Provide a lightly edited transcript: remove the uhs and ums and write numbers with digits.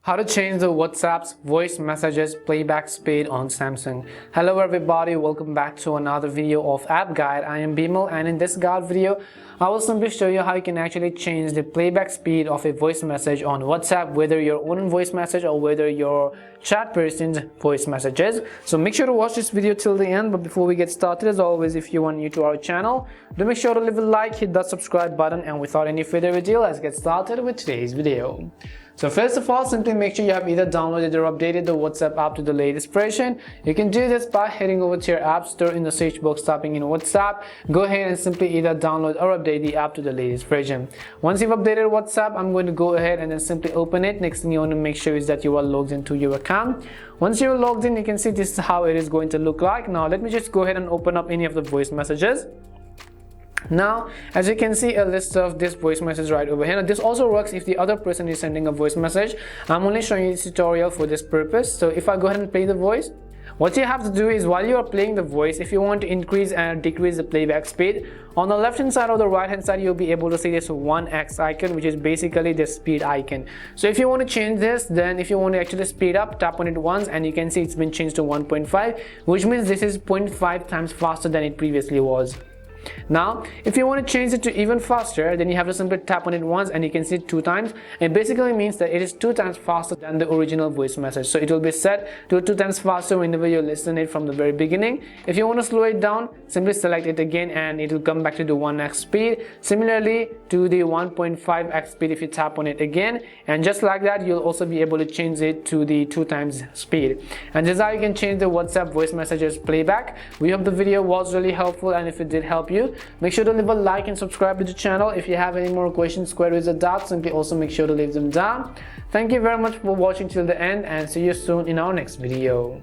How to change the WhatsApp's voice messages playback speed on Samsung. Hello everybody, welcome back to another video of App Guide. I am Bimal, and in this guide video I will simply show you how you can actually change the playback speed of a voice message on WhatsApp, whether your own voice message or whether your chat person's voice messages. So make sure to watch this video till the end. But before we get started, as always, if you are new to our channel, do make sure to leave a like, hit that subscribe button, and without any further ado, let's get started with today's video. So first of all, simply make sure you have either downloaded or updated the WhatsApp app to the latest version. You can do this by heading over to your app store, in the search box typing in WhatsApp. Go ahead and simply either download or update the app to the latest version. Once you've updated WhatsApp, I'm going to go ahead and then simply open it. Next thing you want to make sure is that you are logged into your account. Once you're logged in, you can see this is how it is going to look like. Now let me just go ahead and open up any of the voice messages. Now, as you can see, a list of this voice message right over here. Now, this also works if the other person is sending a voice message. I'm only showing you this tutorial for this purpose. So if I go ahead and play the voice, what you have to do is, while you are playing the voice, if you want to increase and decrease the playback speed, on the left hand side or the right hand side, you'll be able to see this 1x icon, which is basically the speed icon. So if you want to change this, then if you want to actually speed up, tap on it once and you can see it's been changed to 1.5, which means this is 0.5 times faster than it previously was. Now, if you want to change it to even faster, then you have to simply tap on it once and you can see it 2 times. It basically means that it is 2 times faster than the original voice message. So it will be set to 2 times faster whenever you listen it from the very beginning. If you want to slow it down, simply select it again and it will come back to the 1x speed. Similarly to the 1.5x speed if you tap on it again. And just like that, you'll also be able to change it to the 2 times speed. And this is how you can change the WhatsApp voice messages playback. We hope the video was really helpful, and if it did help you, make sure to leave a like and subscribe to the channel. If you have any more questions, queries or doubts, simply also make sure to leave them down. Thank you very much for watching till the end, and see you soon in our next video.